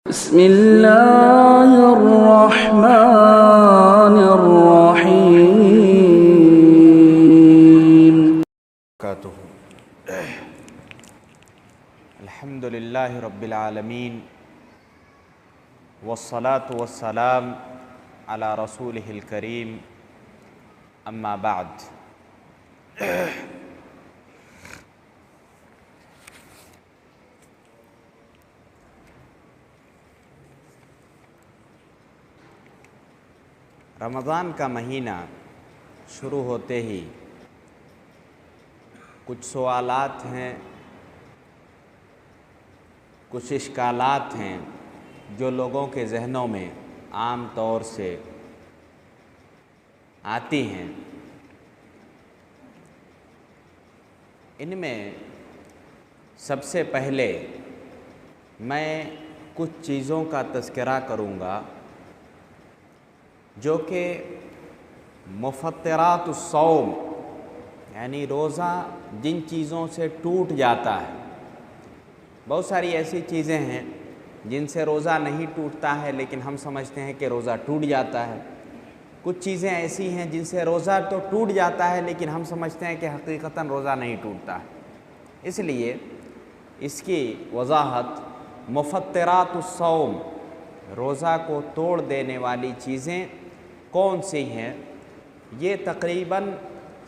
بسم اللہ الرحمن الرحیم الحمد للہ رب العالمین والصلاة والسلام علی رسولہ الکریم اما بعد۔ رمضان کا مہینہ شروع ہوتے ہی کچھ سوالات ہیں، کچھ اشکالات ہیں جو لوگوں کے ذہنوں میں عام طور سے آتی ہیں۔ ان میں سب سے پہلے میں کچھ چیزوں کا تذکرہ کروں گا جو کہ مفطرات الصوم یعنی روزہ جن چیزوں سے ٹوٹ جاتا ہے۔ بہت ساری ایسی چیزیں ہیں جن سے روزہ نہیں ٹوٹتا ہے لیکن ہم سمجھتے ہیں کہ روزہ ٹوٹ جاتا ہے۔ کچھ چیزیں ایسی ہیں جن سے روزہ تو ٹوٹ جاتا ہے لیکن ہم سمجھتے ہیں کہ حقیقتاً روزہ نہیں ٹوٹتا ہے۔ اس لیے اس کی وضاحت مفطرات الصوم روزہ کو توڑ دینے والی چیزیں کون سی ہیں، یہ تقریباً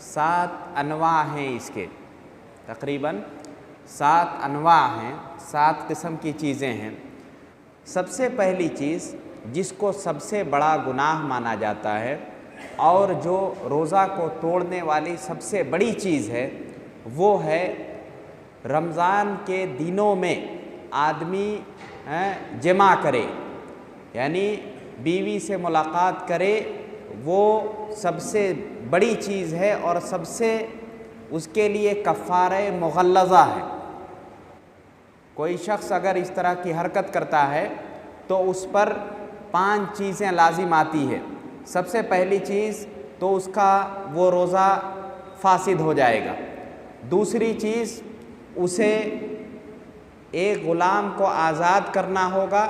7 انواع ہیں۔ اس کے تقریباً 7 انواع ہیں، 7 قسم کی چیزیں ہیں۔ سب سے پہلی چیز جس کو سب سے بڑا گناہ مانا جاتا ہے اور جو روزہ کو توڑنے والی سب سے بڑی چیز ہے وہ ہے رمضان کے دنوں میں آدمی جمع کرے، یعنی بیوی سے ملاقات کرے، وہ سب سے بڑی چیز ہے اور سب سے اس کے لیے کفارہ مغلظہ ہے۔ کوئی شخص اگر اس طرح کی حرکت کرتا ہے تو اس پر 5 چیزیں لازم آتی ہے۔ سب سے پہلی چیز تو اس کا وہ روزہ فاسد ہو جائے گا۔ دوسری چیز اسے ایک غلام کو آزاد کرنا ہوگا،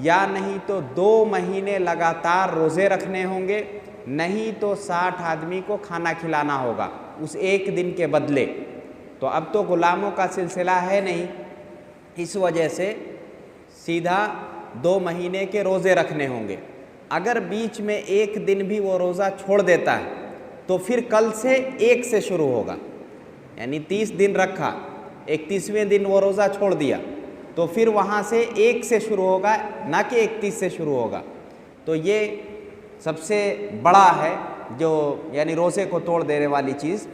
یا نہیں تو 2 مہینے لگاتار روزے رکھنے ہوں گے، نہیں تو 60 آدمی کو کھانا کھلانا ہوگا اس ایک دن کے بدلے۔ تو اب تو غلاموں کا سلسلہ ہے نہیں، اس وجہ سے سیدھا 2 مہینے کے روزے رکھنے ہوں گے۔ اگر بیچ میں ایک دن بھی وہ روزہ چھوڑ دیتا ہے تو پھر کل سے 1 سے شروع ہوگا، یعنی 30 دن رکھا، 31ویں دن وہ روزہ چھوڑ دیا تو پھر وہاں سے 1 سے شروع ہوگا، نہ کہ 31 سے شروع ہوگا۔ تو یہ سب سے بڑا ہے جو یعنی روزے کو توڑ دینے والی چیز۔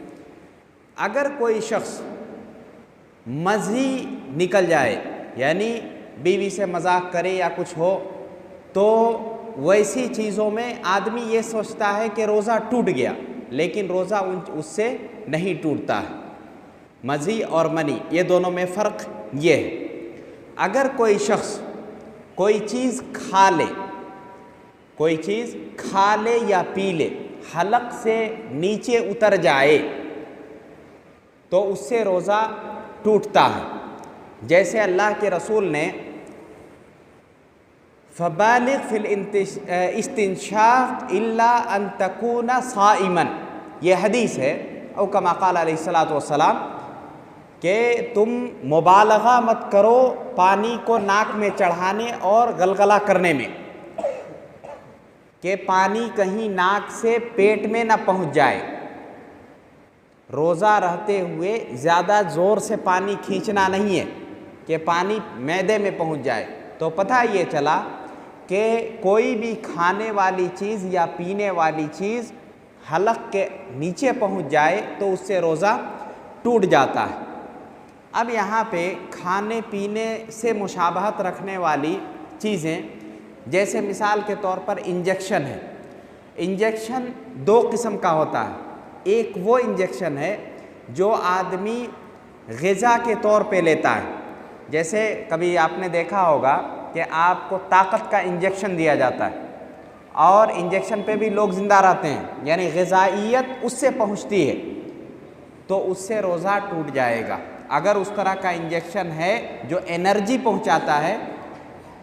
اگر کوئی شخص مزی نکل جائے، یعنی بیوی سے مذاق کرے یا کچھ ہو، تو ویسی چیزوں میں آدمی یہ سوچتا ہے کہ روزہ ٹوٹ گیا، لیکن روزہ اس سے نہیں ٹوٹتا ہے۔ مزی اور منی یہ دونوں میں فرق یہ ہے۔ اگر کوئی شخص کوئی چیز کھا لے یا پی لے، حلق سے نیچے اتر جائے تو اس سے روزہ ٹوٹتا ہے۔ جیسے اللہ کے رسول نے فَبَالِغْ فِي الْاِسْتِنْشَاقِ إِلَّا أَن تَكُونَ صَائِمًا، یہ حدیث ہے، او کما قال علیہ الصلوۃ والسلام، کہ تم مبالغہ مت کرو پانی کو ناک میں چڑھانے اور گلگلہ کرنے میں، کہ پانی کہیں ناک سے پیٹ میں نہ پہنچ جائے۔ روزہ رہتے ہوئے زیادہ زور سے پانی کھینچنا نہیں ہے کہ پانی معدے میں پہنچ جائے۔ تو پتہ یہ چلا کہ کوئی بھی کھانے والی چیز یا پینے والی چیز حلق کے نیچے پہنچ جائے تو اس سے روزہ ٹوٹ جاتا ہے۔ اب یہاں پہ کھانے پینے سے مشابہت رکھنے والی چیزیں، جیسے مثال کے طور پر انجیکشن ہے۔ انجیکشن 2 قسم کا ہوتا ہے۔ ایک وہ انجیکشن ہے جو آدمی غذا کے طور پہ لیتا ہے، جیسے کبھی آپ نے دیکھا ہوگا کہ آپ کو طاقت کا انجیکشن دیا جاتا ہے اور انجیکشن پہ بھی لوگ زندہ رہتے ہیں، یعنی غذائیت اس سے پہنچتی ہے، تو اس سے روزہ ٹوٹ جائے گا۔ اگر اس طرح کا انجیکشن ہے جو انرجی پہنچاتا ہے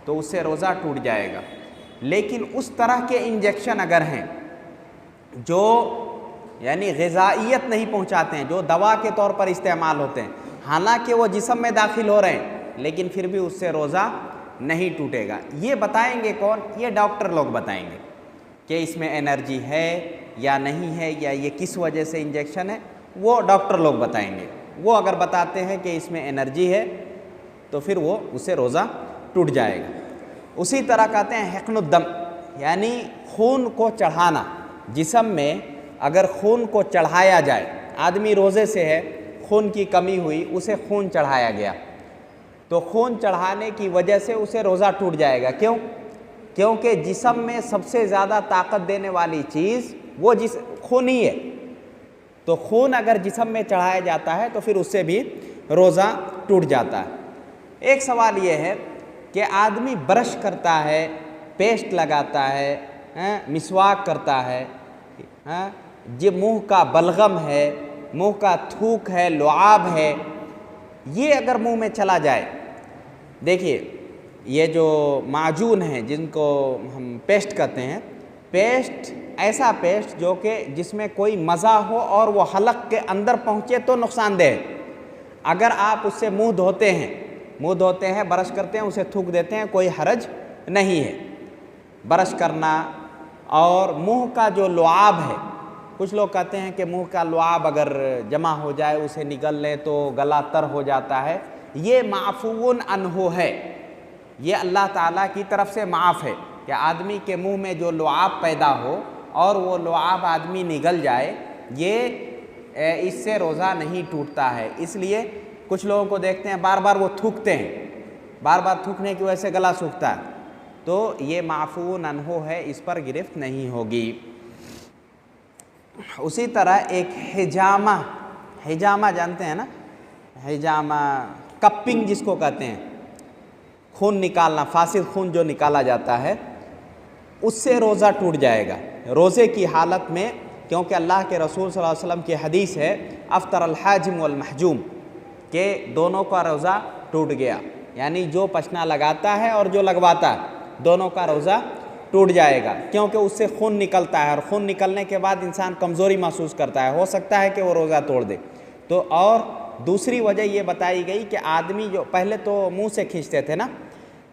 تو اس سے روزہ ٹوٹ جائے گا۔ لیکن اس طرح کے انجیکشن اگر ہیں جو یعنی غذائیت نہیں پہنچاتے ہیں، جو دوا کے طور پر استعمال ہوتے ہیں، حالانکہ وہ جسم میں داخل ہو رہے ہیں لیکن پھر بھی اس سے روزہ نہیں ٹوٹے گا۔ یہ بتائیں گے کون؟ یہ ڈاکٹر لوگ بتائیں گے کہ اس میں انرجی ہے یا نہیں ہے، یا یہ کس وجہ سے انجیکشن ہے، وہ ڈاکٹر لوگ بتائیں گے۔ وہ اگر بتاتے ہیں کہ اس میں انرجی ہے تو پھر وہ اس سے روزہ ٹوٹ جائے گا۔ اسی طرح کہتے ہیں حقن الدم، یعنی خون کو چڑھانا۔ جسم میں اگر خون کو چڑھایا جائے، آدمی روزے سے ہے، خون کی کمی ہوئی، اسے خون چڑھایا گیا، تو خون چڑھانے کی وجہ سے اسے روزہ ٹوٹ جائے گا۔ کیوں؟ کیونکہ جسم میں سب سے زیادہ طاقت دینے والی چیز وہ خون ہی ہے، تو خون اگر جسم میں چڑھایا جاتا ہے تو پھر اس سے بھی روزہ ٹوٹ جاتا ہے۔ ایک سوال یہ ہے کہ آدمی برش کرتا ہے، پیسٹ لگاتا ہے، مسواک کرتا ہے، یہ منہ کا بلغم ہے، منہ کا تھوک ہے، لعاب ہے، یہ اگر منہ میں چلا جائے، دیکھیے یہ جو معجون ہیں جن کو ہم پیسٹ کہتے ہیں، پیسٹ ایسا پیسٹ جو کہ جس میں کوئی مزہ ہو اور وہ حلق کے اندر پہنچے تو نقصان دہ ہے۔ اگر آپ اس سے منہ دھوتے ہیں، برش کرتے ہیں، اسے تھوک دیتے ہیں، کوئی حرج نہیں ہے۔ برش کرنا اور منہ کا جو لعاب ہے، کچھ لوگ کہتے ہیں کہ منہ کا لعاب اگر جمع ہو جائے اسے نگل لیں تو گلا تر ہو جاتا ہے، یہ معفو عنہ ہے، یہ اللہ تعالیٰ کی طرف سے معاف ہے کہ آدمی کے منہ میں جو لعاب پیدا ہو اور وہ لعاب آدمی نگل جائے، یہ اس سے روزہ نہیں ٹوٹتا ہے۔ اس لیے کچھ لوگوں کو دیکھتے ہیں بار بار وہ تھوکتے ہیں، بار بار تھوکنے کی وجہ سے گلا سوکھتا ہے، تو یہ معفو عنہ ہے، اس پر گرفت نہیں ہوگی۔ اسی طرح ایک حجامہ جانتے ہیں نا، حجامہ کپنگ جس کو کہتے ہیں، خون نکالنا، فاسد خون جو نکالا جاتا ہے، اس سے روزہ ٹوٹ جائے گا روزے کی حالت میں، کیونکہ اللہ کے رسول صلی اللہ علیہ وسلم کی حدیث ہے افطر الحاجم والمحجوم، کہ دونوں کا روزہ ٹوٹ گیا، یعنی جو پچنا لگاتا ہے اور جو لگواتا ہے دونوں کا روزہ ٹوٹ جائے گا، کیونکہ اس سے خون نکلتا ہے، اور خون نکلنے کے بعد انسان کمزوری محسوس کرتا ہے، ہو سکتا ہے کہ وہ روزہ توڑ دے۔ تو اور دوسری وجہ یہ بتائی گئی کہ آدمی جو پہلے تو منہ سے کھینچتے تھے نا،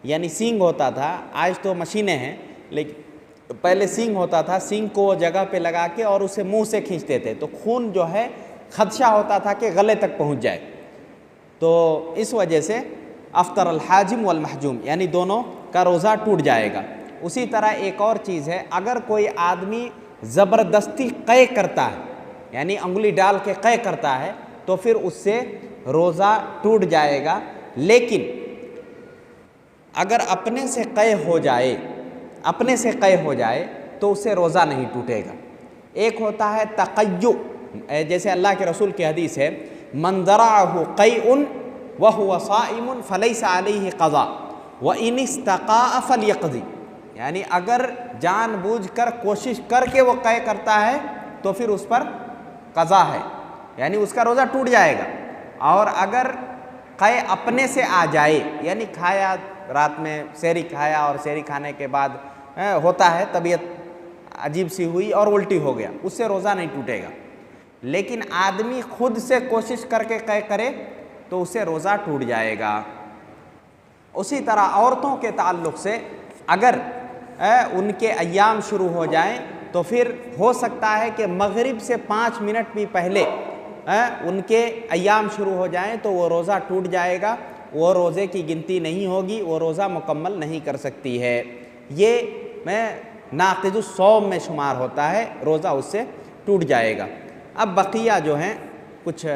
یعنی سینگ ہوتا تھا، آج تو مشینیں ہیں، لیکن پہلے سینگ ہوتا تھا، سینگ کو جگہ پہ لگا کے اور اسے منہ سے کھینچتے تھے، تو خون جو ہے خدشہ ہوتا تھا کہ گلے تک پہنچ جائے، تو اس وجہ سے افطر الحاجم والمحجوم، یعنی دونوں کا روزہ ٹوٹ جائے گا۔ اسی طرح ایک اور چیز ہے، اگر کوئی آدمی زبردستی قے کرتا ہے، یعنی انگلی ڈال کے قے کرتا ہے، تو پھر اس سے روزہ ٹوٹ جائے گا۔ لیکن اگر اپنے سے قے ہو جائے تو اس سے روزہ نہیں ٹوٹے گا۔ ایک ہوتا ہے تقیؤ، جیسے اللہ کے رسول کی حدیث ہے من ذرعہ قیء وہو صائم فلیس علیہ قضاء وان استقاء فلیقضی، یعنی اگر جان بوجھ کر کوشش کر کے وہ قے کرتا ہے تو پھر اس پر قضا ہے، یعنی اس کا روزہ ٹوٹ جائے گا۔ اور اگر قے اپنے سے آ جائے، یعنی کھایا، رات میں سحری کھایا اور سحری کھانے کے بعد ہوتا ہے طبیعت عجیب سی ہوئی اور الٹی ہو گیا، اس سے روزہ نہیں ٹوٹے گا۔ لیکن آدمی خود سے کوشش کر کے قے کرے تو اس سے روزہ ٹوٹ جائے گا۔ اسی طرح عورتوں کے تعلق سے اگر ان کے ایام شروع ہو جائیں تو پھر ہو سکتا ہے کہ مغرب سے 5 منٹ بھی پہلے ان کے ایام شروع ہو جائیں تو وہ روزہ ٹوٹ جائے گا، وہ روزے کی گنتی نہیں ہوگی، وہ روزہ مکمل نہیں کر سکتی ہے، یہ ناقض الصوم میں شمار ہوتا ہے، روزہ اس سے ٹوٹ جائے گا۔ اب بقیہ جو ہیں کچھ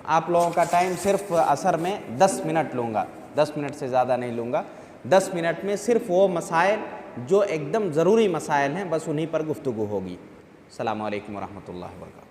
آپ لوگوں کا ٹائم صرف عصر میں 10 منٹ لوں گا، 10 منٹ سے زیادہ نہیں لوں گا۔ 10 منٹ میں صرف وہ مسائل جو ایک دم ضروری مسائل ہیں بس انہی پر گفتگو ہوگی۔ السلام علیکم ورحمۃ اللہ وبرکاتہ۔